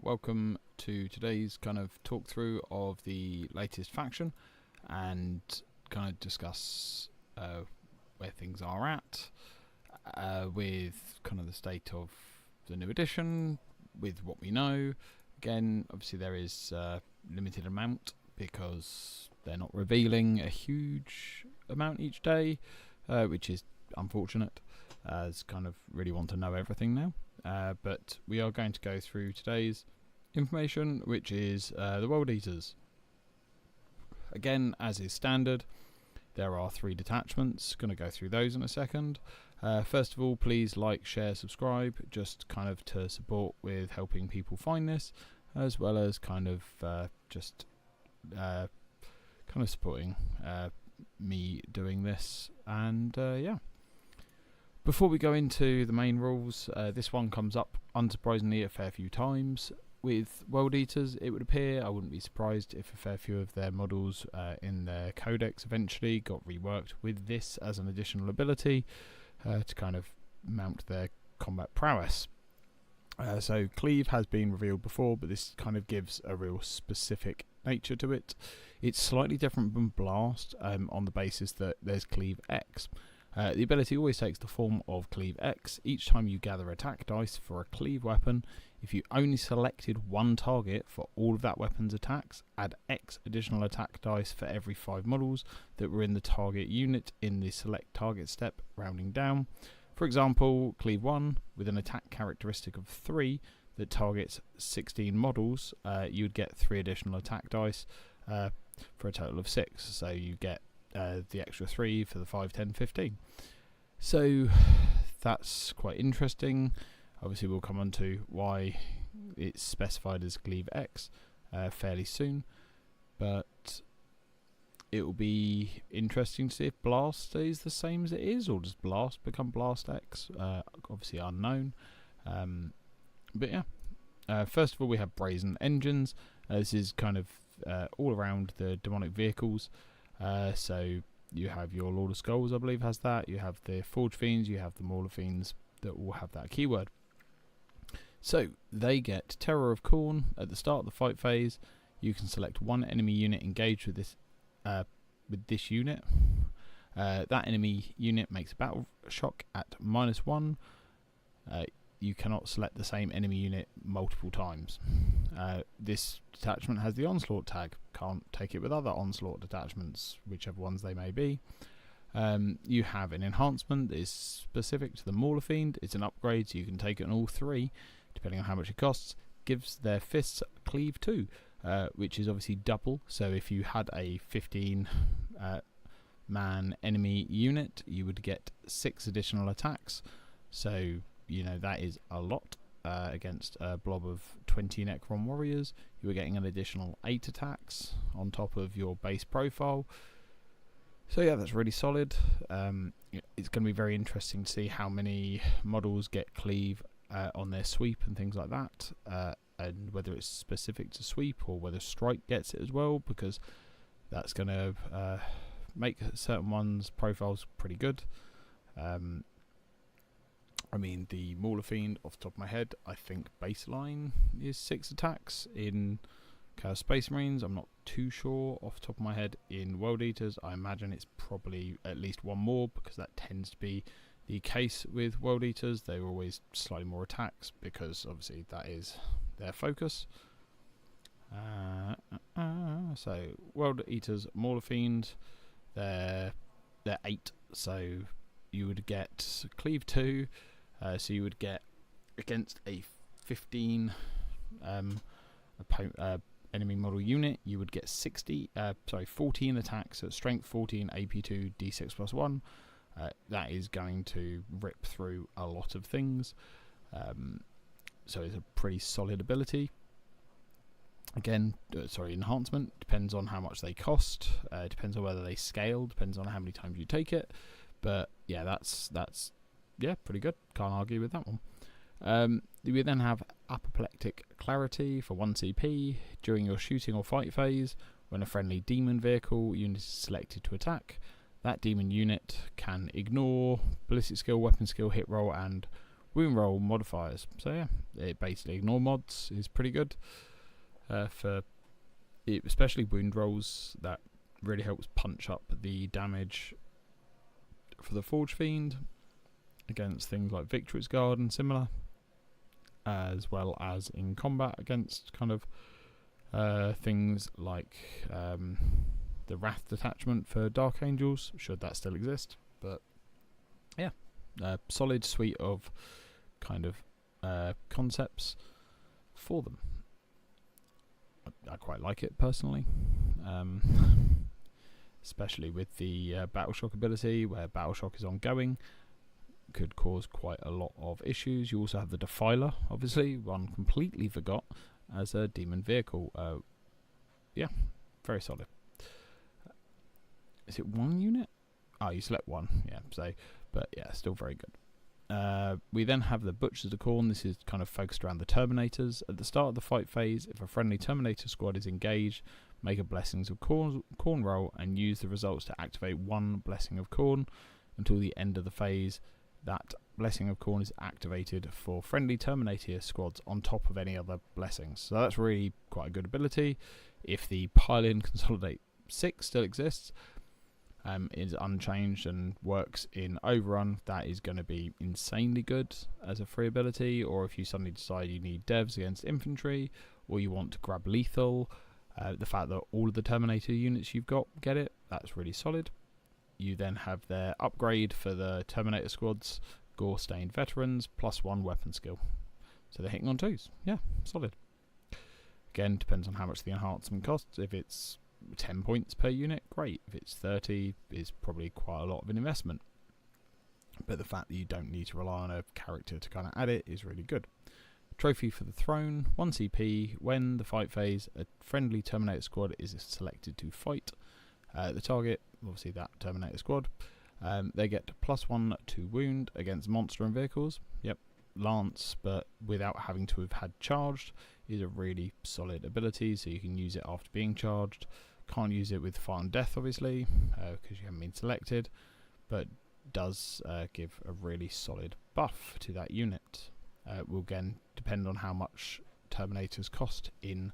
Welcome to today's kind of talk through of the latest faction and kind of discuss where things are at with kind of the state of the new edition, with what we know. Again, obviously there is limited amount because they're not revealing a huge amount each day, which is unfortunate, as kind of really want to know everything now. But we are going to go through today's information, which is the World Eaters. Again, as is standard, there are 3 detachments. Going to go through those in a second. First of all, please like, share, subscribe, just kind of to support with helping people find this, as well as kind of supporting me doing this. And yeah. Before we go into the main rules, this one comes up unsurprisingly a fair few times. With World Eaters, it would appear, I wouldn't be surprised if a fair few of their models in their codex eventually got reworked with this as an additional ability to kind of mount their combat prowess. So Cleave has been revealed before, but this kind of gives a real specific nature to it. It's slightly different from Blast on the basis that there's Cleave X. The ability always takes the form of Cleave X. Each time you gather attack dice for a Cleave weapon, if you only selected one target for all of that weapon's attacks, add X additional attack dice for every 5 models that were in the target unit in the select target step, rounding down. For example, Cleave 1, with an attack characteristic of 3 that targets 16 models, you would get 3 additional attack dice for a total of 6. So you get the extra 3 for the 5, 10, 15. So that's quite interesting. Obviously we'll come on to why it's specified as Cleave X fairly soon, but it will be interesting to see if Blast stays the same as it is, or does Blast become Blast X? Obviously unknown. But yeah, first of all we have Brazen Engines. This is kind of all around the demonic vehicles. So you have your Lord of Skulls, I believe, has that. You have the Forge Fiends, you have the Mauler Fiends that all have that keyword. So they get Terror of Khorne at the start of the fight phase. You can select one enemy unit engaged with this unit. That enemy unit makes a battle shock at -1. You cannot select the same enemy unit multiple times. This detachment has the Onslaught tag. Can't take it with other Onslaught detachments, whichever ones they may be. You have an enhancement that is specific to the Mauler Fiend. It's an upgrade, so you can take it on all 3, depending on how much it costs. Gives their fists Cleave 2, which is obviously double. So if you had a 15 man enemy unit, you would get 6 additional attacks. So you know that is a lot. Against a blob of 20 Necron warriors, you are getting an additional 8 attacks on top of your base profile. So yeah, that's really solid. It's going to be very interesting to see how many models get Cleave on their sweep and things like that, and whether it's specific to sweep or whether Strike gets it as well, because that's going to make certain ones' profiles pretty good. I mean, the Mauler Fiend, off the top of my head, I think baseline is 6 attacks in Chaos Space Marines. I'm not too sure off the top of my head. In World Eaters, I imagine it's probably at least 1 more, because that tends to be the case with World Eaters. They're always slightly more attacks, because obviously that is their focus. So, World Eaters, Mauler Fiend, they're 8, so you would get Cleave 2. So you would get, against a 15 enemy model unit, you would get 14 attacks at strength 14, AP2, D6 plus 1. That is going to rip through a lot of things. So it's a pretty solid ability. Again, enhancement depends on how much they cost. Depends on whether they scale. Depends on how many times you take it. But yeah, that's pretty good. Can't argue with that one. We then have Apoplectic Clarity for 1 CP. During your shooting or fight phase, when a friendly demon vehicle unit is selected to attack, that demon unit can ignore ballistic skill, weapon skill, hit roll, and Wound roll modifiers. So yeah, it basically ignore mods is pretty good for it, especially wound rolls. That really helps punch up the damage for the Forge Fiend against things like Victory's Guard and similar, as well as in combat against kind of things like the Wrath detachment for Dark Angels, should that still exist. But yeah, solid suite of kind of concepts for them. I quite like it personally, especially with the Battle Shock ability, where Battle Shock is ongoing, could cause quite a lot of issues. You also have the Defiler, obviously, one completely forgot, as a demon vehicle. Yeah, very solid. Is it one unit? Oh, you select one, yeah, so, but yeah, still very good. We then have the Butchers of Khorne. This is kind of focused around the Terminators. At the start of the fight phase, if a friendly Terminator squad is engaged, make a Blessings of Khorne roll and use the results to activate one Blessing of Khorne until the end of the phase. That Blessing of Khorne is activated for friendly Terminator squads on top of any other blessings. So that's really quite a good ability. If the Pile-In Consolidate 6 still exists, is unchanged and works in Overrun, that is going to be insanely good as a free ability. Or if you suddenly decide you need devs against infantry, or you want to grab lethal, the fact that all of the Terminator units you've got get it, that's really solid. You then have their upgrade for the Terminator squads, Gore-Stained Veterans, +1 weapon skill. So they're hitting on 2s. Yeah, solid. Again, depends on how much the enhancement costs. If it's 10 points per unit, great. If it's 30, is probably quite a lot of an investment. But the fact that you don't need to rely on a character to kind of add it is really good. Trophy for the Throne, 1 CP. When the fight phase, a friendly Terminator squad is selected to fight the target, obviously that Terminator squad. They get +1 to wound against monster and vehicles. Yep, Lance, but without having to have had charged, is a really solid ability, so you can use it after being charged. Can't use it with Fire and Death, obviously, because you haven't been selected, but does give a really solid buff to that unit. Will again depend on how much Terminators cost in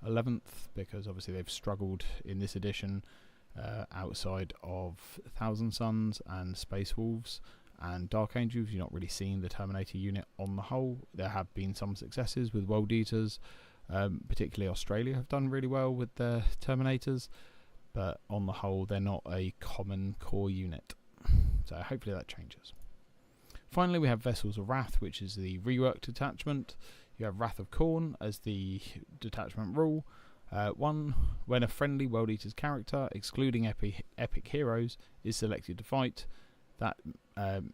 11th, because obviously they've struggled in this edition outside of Thousand Suns and Space Wolves and Dark Angels. You're not really seeing the Terminator unit on the whole. There have been some successes with World Eaters, particularly Australia have done really well with their Terminators, but on the whole they're not a common core unit, so hopefully that changes. Finally, we have Vessels of Wrath, which is the reworked detachment. You have Wrath of Khorne as the detachment rule. When a friendly World Eaters character, excluding epic heroes, is selected to fight, that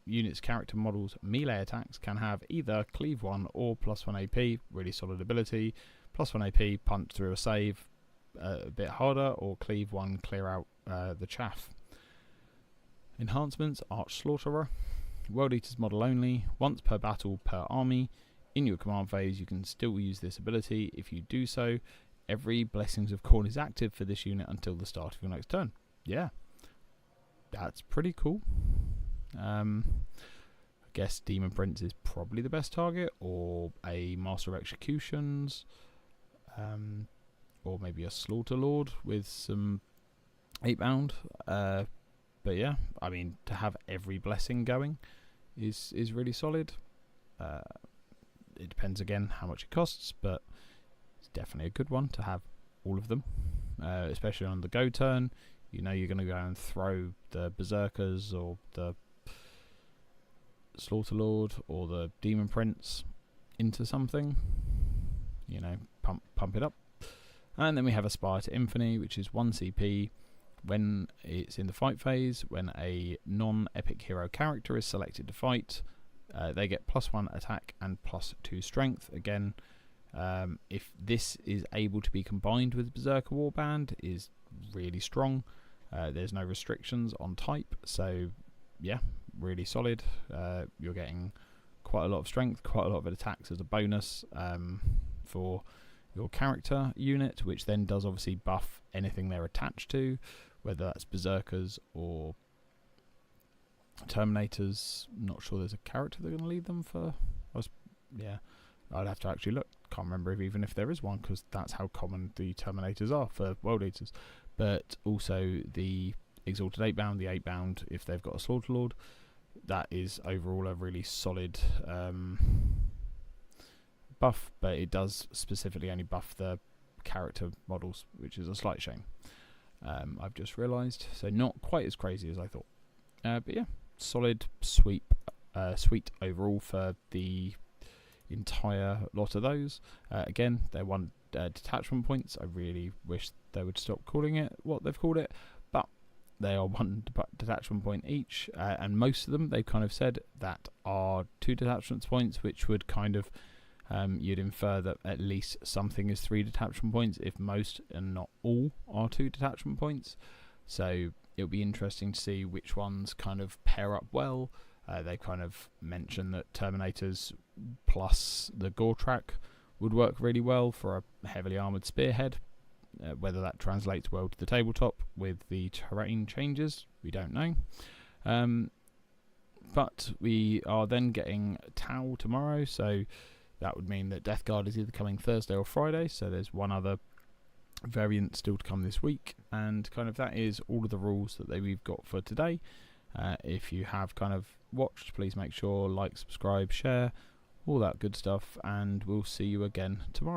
unit's character model's melee attacks can have either Cleave 1 or +1 AP, really solid ability, +1 AP, punch through a save a bit harder, or Cleave 1, clear out the chaff. Enhancements, Arch Slaughterer, World Eaters model only, once per battle per army. In your command phase you can still use this ability. If you do so, every Blessings of Khorne is active for this unit until the start of your next turn. Yeah, that's pretty cool. I guess Demon Prince is probably the best target, or a Master of Executions, or maybe a Slaughter Lord with some 8-bound. But yeah, I mean, to have every blessing going is really solid. It depends again how much it costs, but it's definitely a good one to have all of them, especially on the go turn. You know you're going to go and throw the Berserkers or the Slaughter Lord or the Demon Prince into something, you know, pump it up. And then we have Aspire to Infamy, which is 1 CP. When it's in the fight phase, when a non-epic hero character is selected to fight, they get +1 attack and +2 strength. Again, if this is able to be combined with Berserker Warband, is really strong. There's no restrictions on type, so yeah, really solid. You're getting quite a lot of strength, quite a lot of attacks as a bonus for your character unit, which then does obviously buff anything they're attached to, whether that's Berserkers or Terminators, not sure there's a character they're going to lead them for. Yeah, I'd have to actually look. Can't remember even if there is one, because that's how common the Terminators are for World Eaters. But also the Exalted 8-bound, the 8-bound, if they've got a Slaughter Lord, that is overall a really solid buff, but it does specifically only buff the character models, which is a slight shame. I've just realised, so not quite as crazy as I thought. But yeah, solid sweet overall for the entire lot of those. Again, they're one detachment points. I really wish they would stop calling it what they've called it, but they are one detachment point each, and most of them they've kind of said that are 2 detachment points, which would kind of you'd infer that at least something is 3 detachment points, if most and not all are 2 detachment points. So it'll be interesting to see which ones kind of pair up well. They kind of mentioned that Terminators plus the Gore Track would work really well for a heavily armoured spearhead. Whether that translates well to the tabletop with the terrain changes, we don't know. But we are then getting Tau tomorrow, so that would mean that Death Guard is either coming Thursday or Friday, so there's one other variant still to come this week, and kind of that is all of the rules that we've got for today. If you have kind of watched, please make sure like, subscribe, share, all that good stuff, and we'll see you again tomorrow.